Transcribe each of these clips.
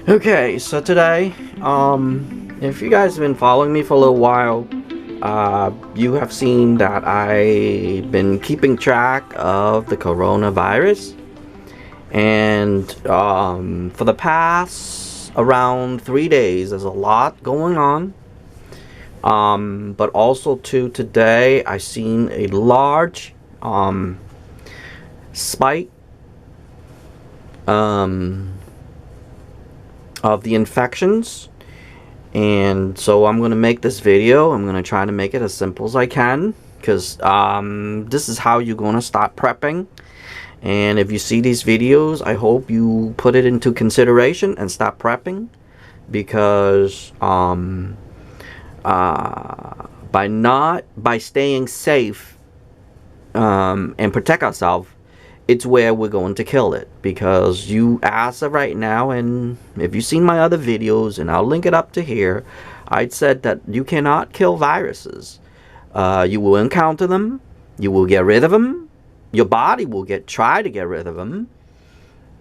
Okay, so today, if you guys have been following me for a little while, you have seen that I've been keeping track of the coronavirus, and for the past around 3 days, there's a lot going on. But also too, today I seen a large spike of the infections, and so I'm gonna make this video. I'm gonna try to make it as simple as I can, because this is how you're gonna start prepping. And if you see these videos, I hope you put it into consideration and start prepping, because by staying safe and protect ourselves, it's where we're going to kill it. Because you, as of right now, and if you've seen my other videos, and I'll link it up to here, I'd said that you cannot kill viruses. You will encounter them, you will get rid of them, your body will try to get rid of them,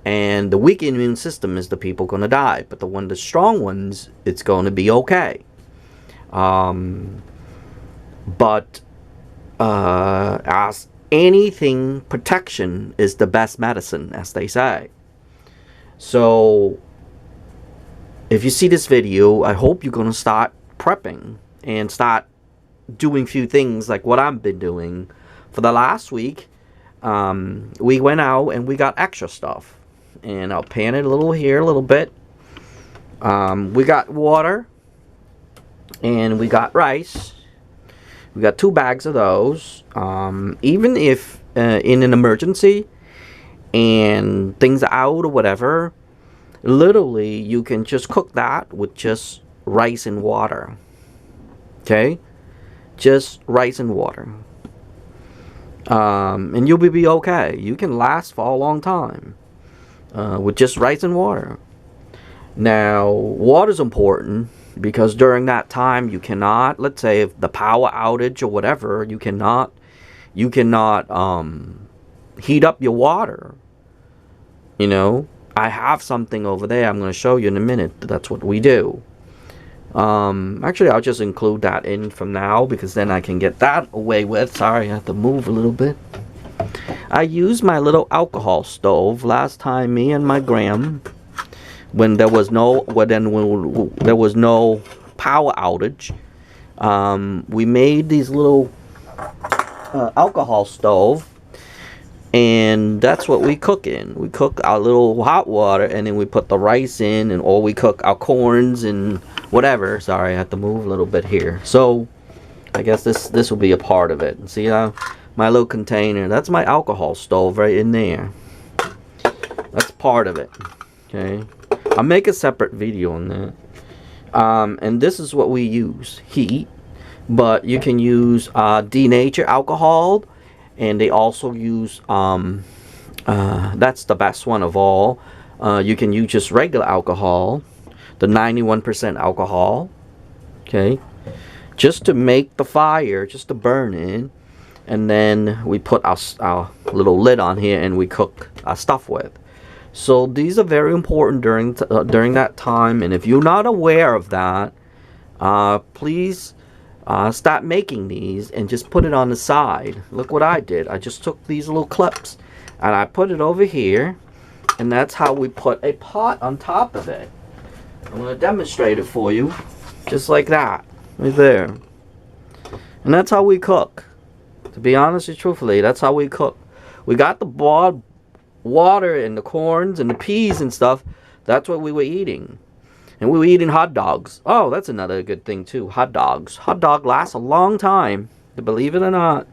and the weak immune system is the people going to die. But the strong ones, it's going to be okay. But as anything, protection is the best medicine, as they say. So if you see this video, I hope you're gonna start prepping and start doing few things like what I've been doing for the last week. We went out and we got extra stuff, and I'll pan it a little here, a little bit. We got water, and we got rice. We got 2 bags of those. Even if in an emergency and things are out or whatever, literally you can just cook that with just rice and water. Okay? Just rice and water. And you'll be okay. You can last for a long time with just rice and water. Now, water's important, because during that time you cannot, let's say if the power outage or whatever, you cannot heat up your water. You know, I have something over there I'm going to show you in a minute. That's what we do. Actually, I'll just include that in from now, because then I can get that away with. Sorry, I have to move a little bit. I used my little alcohol stove last time, me and my gram, when there was no power outage. We made these little alcohol stove, and that's what we cook in. We cook our little hot water, and then we put the rice in, and or we cook our corns and whatever. Sorry, I have to move a little bit here. So I guess this will be a part of it. See my little container, that's my alcohol stove right in there. That's part of it. Okay, I'll make a separate video on that. And this is what we use, heat. But you can use denatured alcohol, and they also use that's the best one of all. You can use just regular alcohol, the 91% alcohol. Okay, just to make the fire, just to burn it, and then we put our little lid on here, and we cook our stuff with. So these are very important during that time, and if you're not aware of that, please start making these and just put it on the side. Look what I did. I just took these little clips and I put it over here, and that's how we put a pot on top of it. I'm going to demonstrate it for you, just like that, right there. And that's how we cook. To be honest and truthfully, that's how we cook. We got the boiled water and the corns and the peas and stuff. That's what we were eating. And we were eating hot dogs. Oh, that's another good thing too. Hot dogs. Hot dog lasts a long time, believe it or not.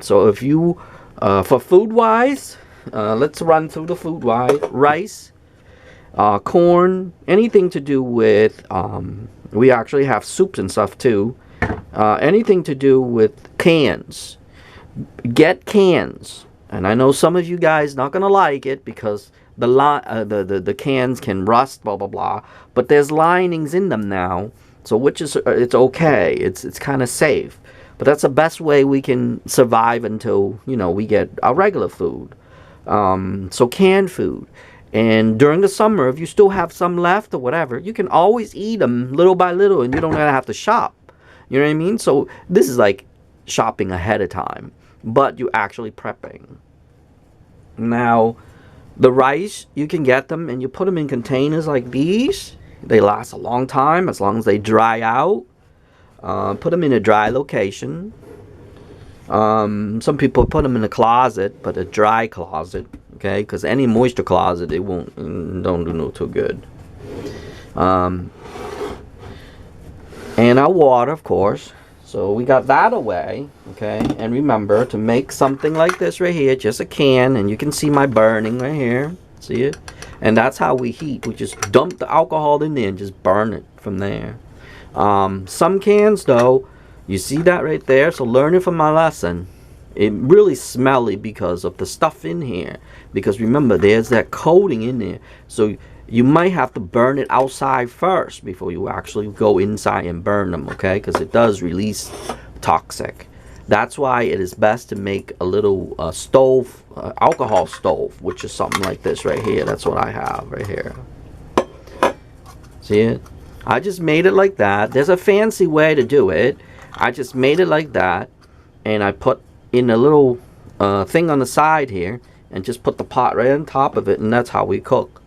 So if you for food wise, let's run through the food wise. Rice, corn, anything to do with we actually have soups and stuff too. Anything to do with cans. Get cans. And I know some of you guys not gonna like it, because the cans can rust, blah blah blah. But there's linings in them now, so which is it's okay. It's kind of safe. But that's the best way we can survive until we get our regular food. So canned food. And during the summer, if you still have some left or whatever, you can always eat them little by little, and you don't have to shop. You know what I mean? So this is like shopping ahead of time, but you're actually prepping. Now, the rice, you can get them and you put them in containers like these. They last a long time as long as they dry out. Put them in a dry location. Some people put them in a closet, but a dry closet, okay? Because any moisture closet, it don't do no too good. And our water, of course. So we got that away, okay? And remember to make something like this right here, just a can, and you can see my burning right here. See it? And that's how we heat. We just dump the alcohol in there and just burn it from there. Some cans, though, you see that right there? So learn it from my lesson. It really smelly because of the stuff in here. Because remember, there's that coating in there. So you might have to burn it outside first before you actually go inside and burn them, okay? Because it does release toxic. That's why it is best to make a little stove, alcohol stove, which is something like this right here. That's what I have right here. See it? I just made it like that. There's a fancy way to do it. I just made it like that, and I put in a little thing on the side here, and just put the pot right on top of it, and that's how we cook.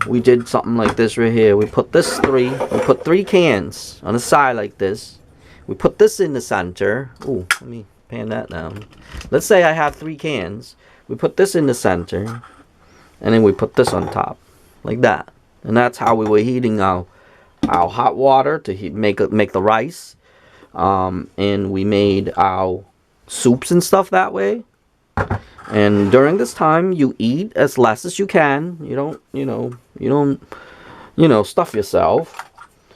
We did something like this right here. We put three cans on the side like this. We put this in the center. Ooh, let me pan that down. Let's say I have 3 cans. We put this in the center, and then we put this on top, like that. And that's how we were heating our hot water to make the rice. And we made our soups and stuff that way. And during this time, you eat as less as you can. You don't stuff yourself.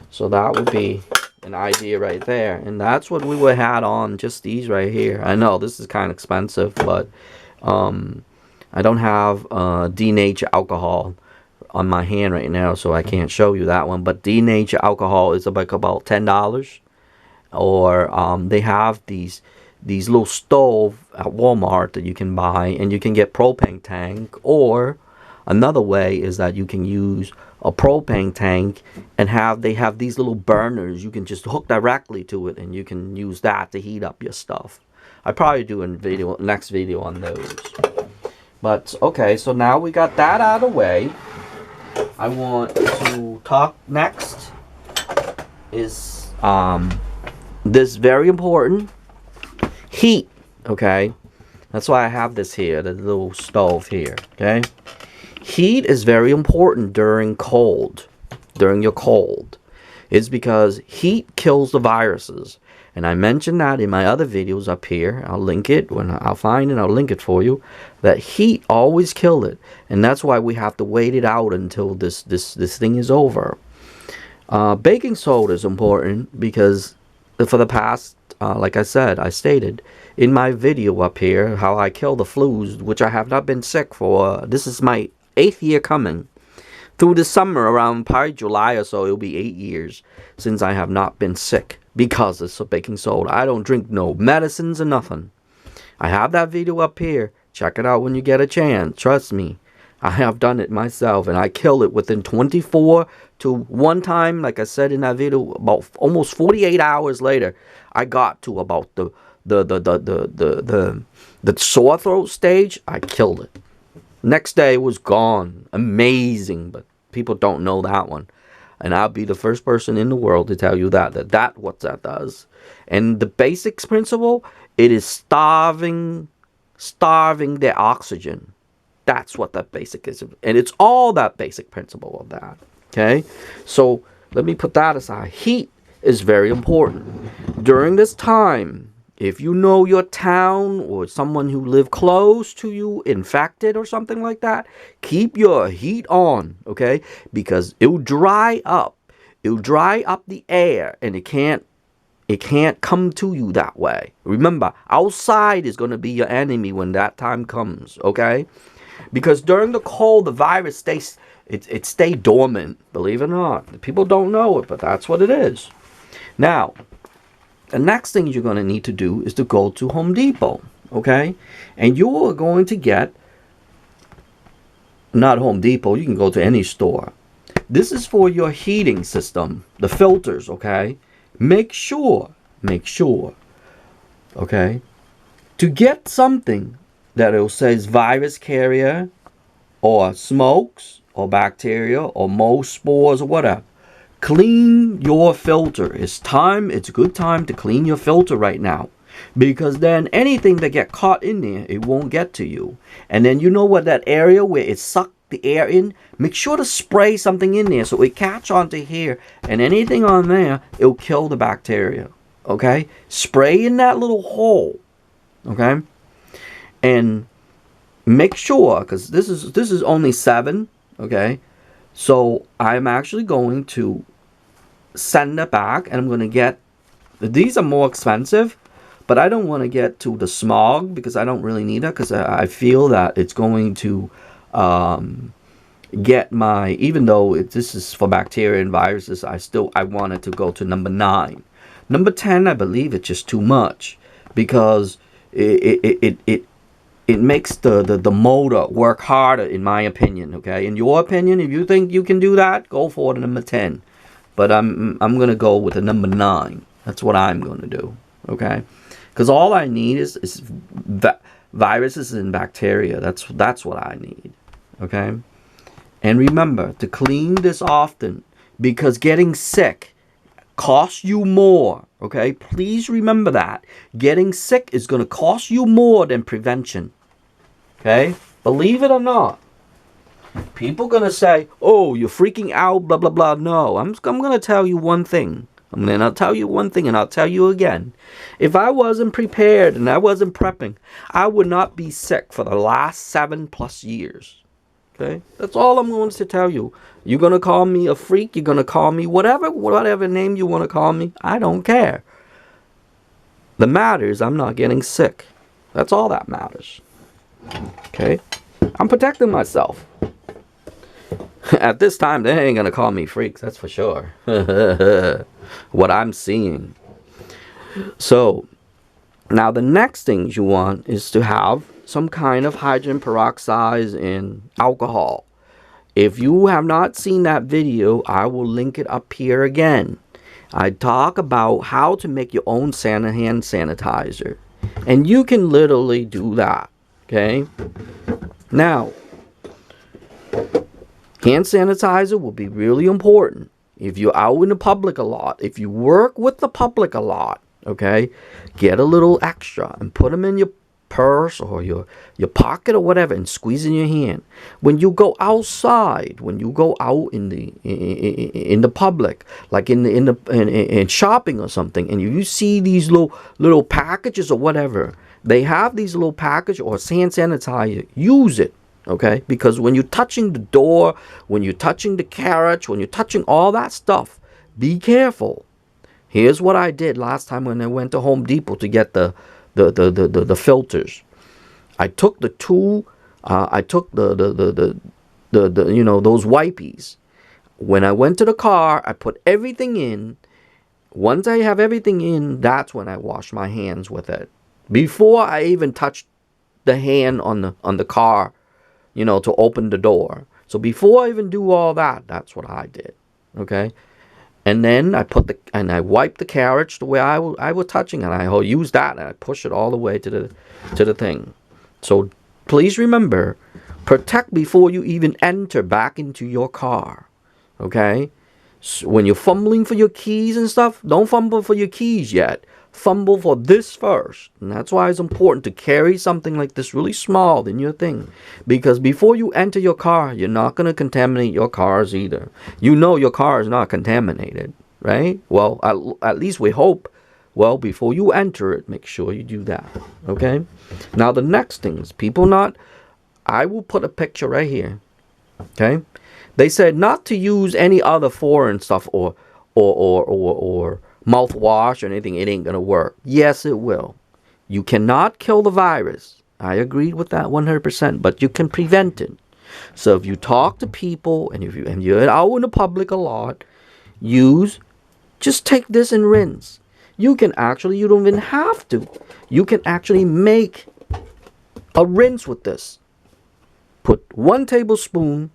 So that would be an idea right there. And that's what we would had on, just these right here. I know this is kind of expensive, but I don't have denature alcohol on my hand right now, so I can't show you that one. But denature alcohol is like about $10. Or they have these little stove at Walmart that you can buy, and you can get propane tank. Or another way is that you can use a propane tank and they have these little burners. You can just hook directly to it, and you can use that to heat up your stuff. I probably do a next video on those. But okay, so now we got that out of the way. I want to talk next is this very important heat, okay? That's why I have this here, the little stove here, okay? Heat is very important during your cold. It's because heat kills the viruses. And I mentioned that in my other videos up here. I'll link it when I'll find it. I'll link it for you. That heat always kills it, and that's why we have to wait it out until this thing is over. Baking soda is important because for the past, like I said, I stated in my video up here how I kill the flus, which I have not been sick for. This is my 8th year coming. Through the summer, around probably July or so, it'll be 8 years since I have not been sick because of baking soda. I don't drink no medicines or nothing. I have that video up here. Check it out when you get a chance. Trust me. I have done it myself, and I kill it within 24 to one time, like I said in that video, about almost 48 hours later, I got to about the sore throat stage. I killed it. Next day it was gone. Amazing, but people don't know that one. And I'll be the first person in the world to tell you that what that does. And the basic principle, it is starving their oxygen. That's what that basic is. And it's all that basic principle of that. Okay? So let me put that aside. Heat is very important. During this time, if you know your town or someone who live close to you infected or something like that, keep your heat on, okay? Because it will dry up. It will dry up the air, and it can't come to you that way. Remember, outside is going to be your enemy when that time comes, okay? Because during the cold, the virus stays dormant, believe it or not. People don't know it, but that's what it is. Now, the next thing you're going to need to do is to go to Home Depot, okay? And you are going to get, not Home Depot, you can go to any store. This is for your heating system, the filters, okay? Make sure, okay, to get something that it says virus carrier or smokes or bacteria or mold spores or whatever. Clean your filter. It's a good time to clean your filter right now. Because then anything that get caught in there, it won't get to you. And then you know what, that area where it sucked the air in, make sure to spray something in there so it catch onto here, and anything on there, it'll kill the bacteria. Okay? Spray in that little hole. Okay? And make sure, because this is only 7, okay? So I'm actually going to send it back, and I'm going to get, these are more expensive, but I don't want to get to the smog because I don't really need it, because I feel that it's going to get my, even though this is for bacteria and viruses, I want it to go to number 9. Number 10, I believe it's just too much, because it makes the motor work harder, in my opinion, okay? In your opinion, if you think you can do that, go for the number 10. But I'm going to go with the number 9. That's what I'm going to do, okay? Because all I need is viruses and bacteria. That's what I need, okay? And remember to clean this often, because getting sick costs you more, okay? Please remember that. Getting sick is going to cost you more than prevention, okay? Believe it or not. People going to say, oh, you're freaking out, blah, blah, blah. No, I'm going to tell you one thing. I'll tell you one thing, and I'll tell you again. If I wasn't prepared and I wasn't prepping, I would not be sick for the last 7+ years. Okay? That's all I'm going to tell you. You're going to call me a freak. You're going to call me whatever name you want to call me. I don't care. The matter is I'm not getting sick. That's all that matters. Okay? I'm protecting myself. At this time, they ain't going to call me freaks. That's for sure. What I'm seeing. So, now the next thing you want is to have some kind of hydrogen peroxide and alcohol. If you have not seen that video, I will link it up here again. I talk about how to make your own hand sanitizer. And you can literally do that. Okay? Now, hand sanitizer will be really important if you're out in the public a lot. If you work with the public a lot, okay, get a little extra and put them in your purse or your pocket or whatever, and squeeze in your hand. When you go outside, when you go out in the public, like in shopping or something, and you see these little packages or whatever, they have these little package or hand sanitizer, use it. Okay, because when you're touching the door, when you're touching the carriage, when you're touching all that stuff, be careful. Here's what I did last time when I went to Home Depot to get the filters. I took the two. I took the you know, those wipies. When I went to the car, I put everything in. Once I have everything in, that's when I wash my hands with it. Before I even touched the hand on the car, you know, to open the door. So before I even do all that, that's what I did. Okay? And then I wipe the carriage the way I was touching, and I use that and I push it all the way to the thing. So please remember, protect before you even enter back into your car. Okay? So when you're fumbling for your keys and stuff, don't fumble for your keys yet. Fumble for this first. And that's why it's important to carry something like this really small in your thing. Because before you enter your car, you're not going to contaminate your cars either. You know your car is not contaminated, right? Well, at least we hope. Well, before you enter it, make sure you do that. Okay? Now the next thing is I will put a picture right here. Okay? They said not to use any other foreign stuff or mouthwash or anything. It ain't gonna work. Yes, it will. You cannot kill the virus. I agreed with that 100%, but you can prevent it. So if you talk to people and you're out in the public a lot, just take this and rinse. You don't even have to. You can actually make A rinse with this. Put 1 tablespoon,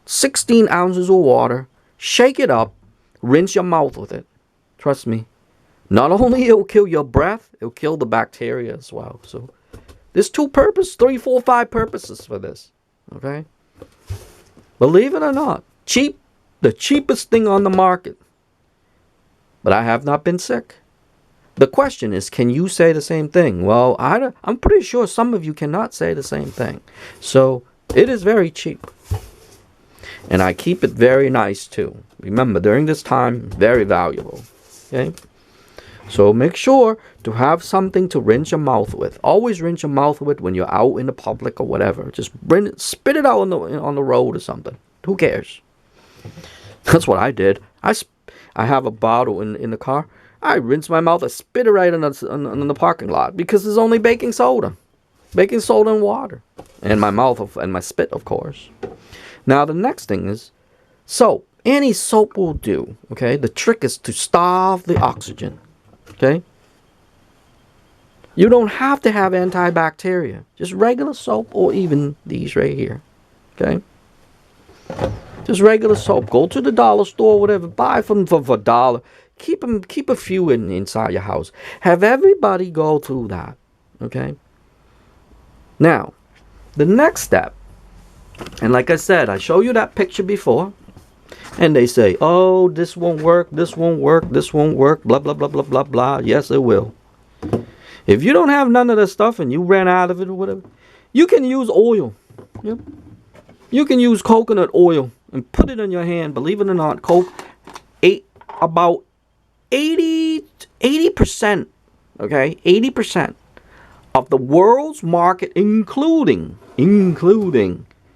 16 ounces of water, shake it up, rinse your mouth with it. Trust me. Not only it'll kill your breath, it'll kill the bacteria as well. So there's 2 purposes, 3, 4, 5 purposes for this. Okay? Believe it or not, cheap, the cheapest thing on the market. But I have not been sick. The question is, can you say the same thing? Well, I'm pretty sure some of you cannot say the same thing. So it is very cheap. And I keep it very nice too. Remember, during this time, very valuable. Okay? So make sure to have something to rinse your mouth with. Always rinse your mouth with when you're out in the public or whatever. Just spit it out on the road or something. Who cares? That's what I did. I have a bottle in the car. I rinse my mouth. I spit it right in the parking lot because there's only baking soda and water, and my mouth and my spit, of course. Now the next thing is soap. Any soap will do. Okay. The trick is to starve the oxygen. Okay. You don't have to have antibacteria. Just regular soap or even these right here. Okay. Just regular soap. Go to the dollar store, whatever. Buy them for $1. Keep a few inside your house. Have everybody go through that. Okay? Now, the next step, and like I said, I showed you that picture before, and they say, oh, this won't work, this won't work, this won't work, blah, blah, blah, blah, blah, blah. Yes, it will. If you don't have none of this stuff and you ran out of it or whatever, you can use oil. Yep. You can use coconut oil and put it in your hand. Believe it or not, about 80%, okay, 80% of the world's market, including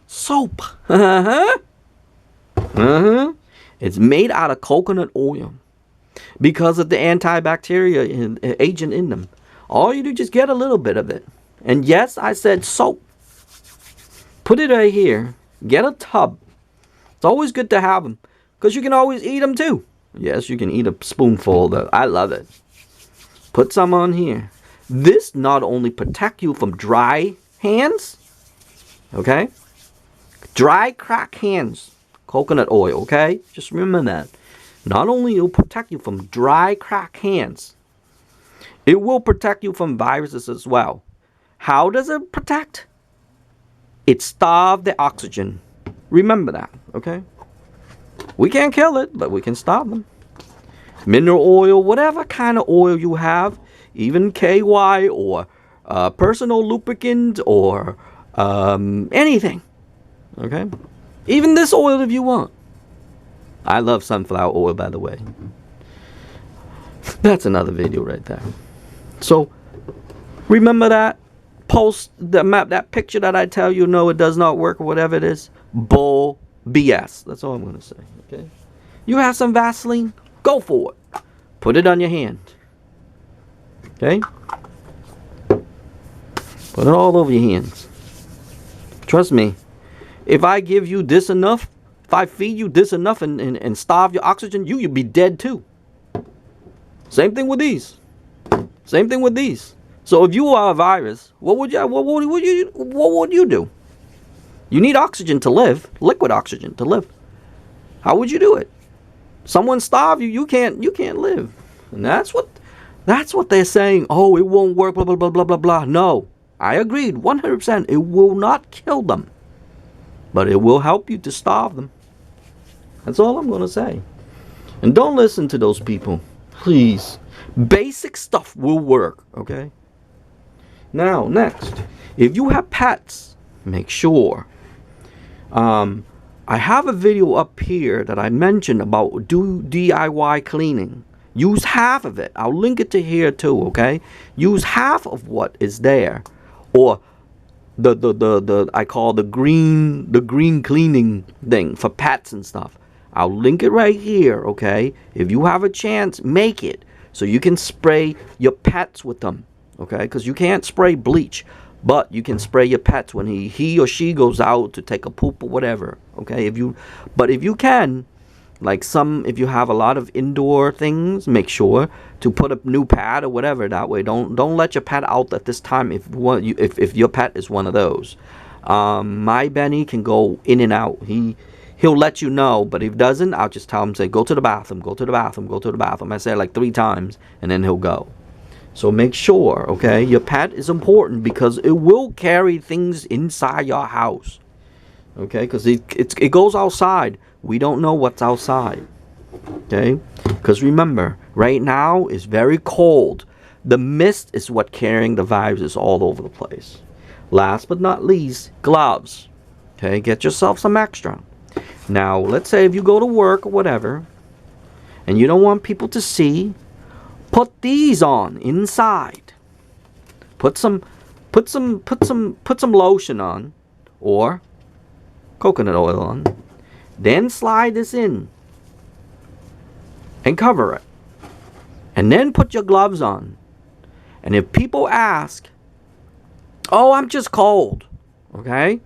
soap, it's made out of coconut oil because of the antibacteria agent in them. All you do is just get a little bit of it. And yes, I said soap. Put it right here. Get a tub. It's always good to have them because you can always eat them too. Yes, you can eat a spoonful of that. I love it. Put some on here. This not only protect you from dry hands, okay? Dry, cracked hands. Coconut oil, okay? Just remember that. Not only it will protect you from dry, cracked hands, it will protect you from viruses as well. How does it protect? It starves the oxygen. Remember that, okay? We can't kill it, but we can stop them. Mineral oil, whatever kind of oil you have, even KY or personal lubricant or anything, okay? Even this oil if you want. I love sunflower oil, by the way. That's another video right there. So, remember that. Post that picture that I tell you, no, it does not work or whatever it is. Bull BS. That's all I'm going to say. Okay. You have some Vaseline? Go for it. Put it on your hand. Okay. Put it all over your hands. Trust me. If I give you this enough, if I feed you this enough and starve your oxygen, you'll be dead too. Same thing with these. Same thing with these. So if you are a virus, what would you do? You need oxygen to live, liquid oxygen to live. How would you do it? Someone starve you, you can't live. And that's what they're saying. Oh, it won't work, blah blah blah blah blah blah. No, I agreed 100%. It will not kill them, but it will help you to starve them. That's all I'm gonna say. And don't listen to those people, please. Basic stuff will work, okay? Now, next, if you have pets, make sure. I have a video up here that I mentioned about do DIY cleaning. Use half of it. I'll link it to here too, okay? Use half of what is there, or the I call the green cleaning thing for pets and stuff. I'll link it right here, okay? If you have a chance, make it so you can spray your pets with them. Okay, because you can't spray bleach, but you can spray your pets when he or she goes out to take a poop or whatever. Okay, if you can, Like if you have a lot of indoor things, make sure to put a new pad or whatever. That way, don't let your pet out at this time if your pet is one of those. My Benny can go in and out. He'll let you know, but if he doesn't, I'll just tell him, say, go to the bathroom, go to the bathroom, go to the bathroom. I say it like 3 times, and then he'll go. So make sure, okay, your pet is important because it will carry things inside your house. Okay, because it goes outside. We don't know what's outside. Okay, because remember, right now it's very cold. The mist is what carrying the viruses all over the place. Last but not least, gloves. Okay, get yourself some extra. Now, let's say if you go to work or whatever, and you don't want people to see, put these on inside. Put some lotion on, or coconut oil on. Then slide this in and cover it. And then put your gloves on. And if people ask, oh, I'm just cold, okay?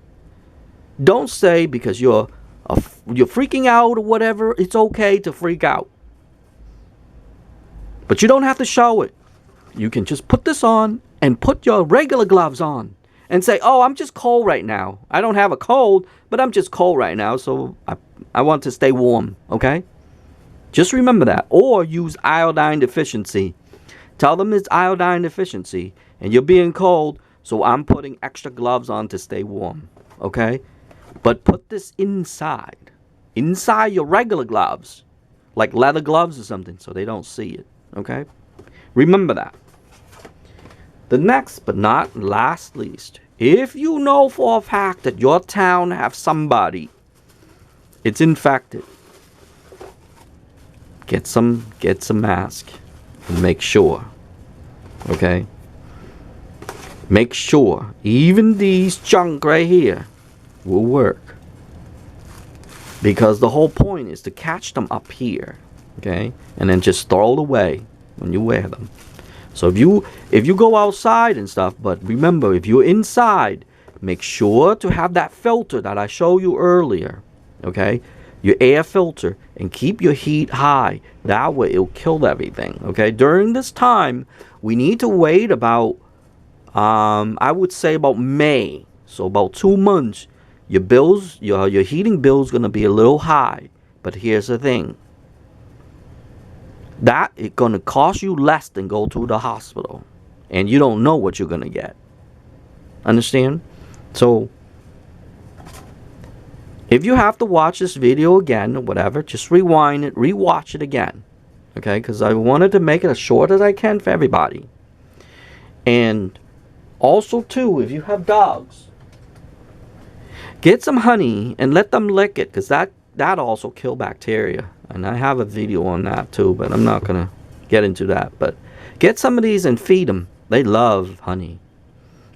Don't say because you're freaking out or whatever. It's okay to freak out. But you don't have to show it. You can just put this on and put your regular gloves on. And say, oh, I'm just cold right now. I don't have a cold, but I'm just cold right now, so I want to stay warm, okay? Just remember that. Or use iodine deficiency. Tell them it's iodine deficiency, and you're being cold, so I'm putting extra gloves on to stay warm, okay? But put this inside your regular gloves, like leather gloves or something, so they don't see it, okay? Remember that. The next but not last least, if you know for a fact that your town have somebody it's infected, get some mask and make sure, okay? Make sure even these junk right here will work, because the whole point is to catch them up here, okay, and then just throw it away when you wear them. So if you go outside and stuff, but remember, if you're inside, make sure to have that filter that I showed you earlier, okay? Your air filter, and keep your heat high. That way it'll kill everything, okay? During this time, we need to wait about, I would say about May. So about 2 months, your bills, your heating bill's gonna be a little high. But here's the thing. That is going to cost you less than go to the hospital. And you don't know what you're going to get. Understand? So, if you have to watch this video again or whatever, just rewind it, rewatch it again. Okay? Because I wanted to make it as short as I can for everybody. And also, too, if you have dogs, get some honey and let them lick it. Because that also kills bacteria. And I have a video on that too, but I'm not going to get into that. But get some of these and feed them. They love honey,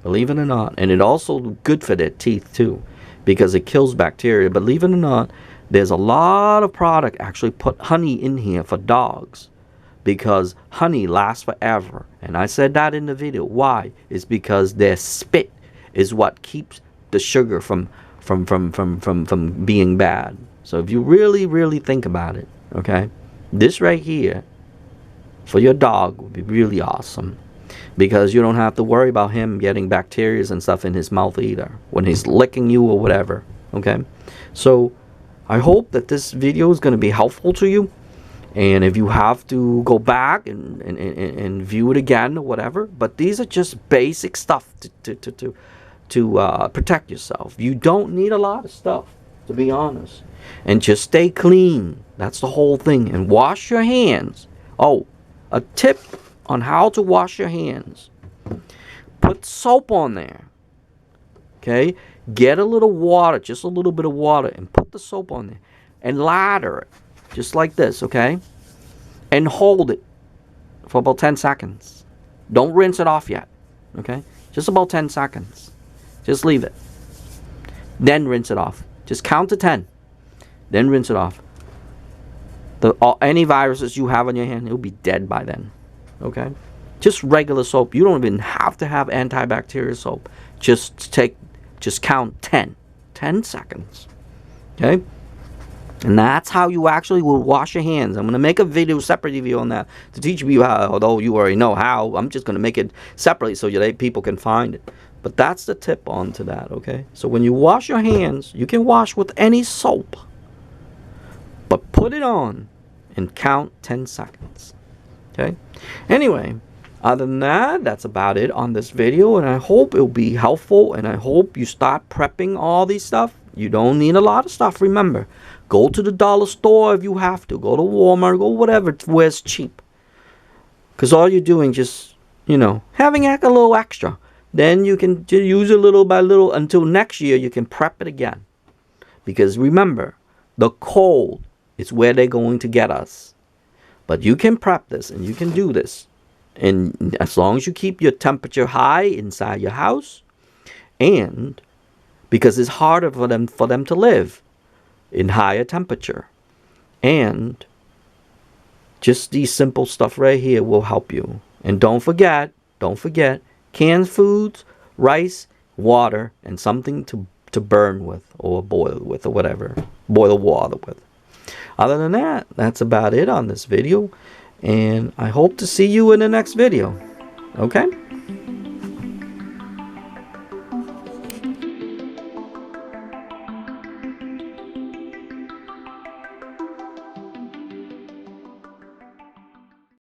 believe it or not. And it also good for their teeth too, because it kills bacteria. Believe it or not, there's a lot of product actually put honey in here for dogs, because honey lasts forever. And I said that in the video. Why? It's because their spit is what keeps the sugar from being bad. So if you really, really think about it, okay, this right here for your dog would be really awesome, because you don't have to worry about him getting bacteria and stuff in his mouth either when he's licking you or whatever, okay? So I hope that this video is going to be helpful to you. And if you have to go back and view it again or whatever, but these are just basic stuff to protect yourself. You don't need a lot of stuff, to be honest. And just stay clean. That's the whole thing. And wash your hands. Oh, a tip on how to wash your hands. Put soap on there. Okay? Get a little water, just a little bit of water, and put the soap on there. And lather it. Just like this, okay? And hold it for about 10 seconds. Don't rinse it off yet. Okay? Just about 10 seconds. Just leave it. Then rinse it off. Just count to 10. Then rinse it off. Any viruses you have on your hand, it'll be dead by then. Okay? Just regular soap. You don't even have to have antibacterial soap. Just count 10. 10 seconds. Okay? And that's how you actually will wash your hands. I'm going to make a video, separate video on that to teach you how, although you already know how. I'm just going to make it separately so that people can find it. But that's the tip on to that, okay? So when you wash your hands, you can wash with any soap. But put it on and count 10 seconds, okay? Anyway, other than that, that's about it on this video. And I hope it'll be helpful. And I hope you start prepping all these stuff. You don't need a lot of stuff, remember. Go to the dollar store if you have to. Go to Walmart. Go whatever where it's cheap. Because all you're doing just, you know, having a little extra. Then you can use it little by little until next year you can prep it again. Because remember, the cold is where they're going to get us. But you can prep this and you can do this. And as long as you keep your temperature high inside your house. And because it's harder for them to live in higher temperature. And just these simple stuff right here will help you. And don't forget, canned foods, rice, water, and something to burn with or boil with or whatever. Boil water with. Other than that, that's about it on this video. And I hope to see you in the next video. Okay?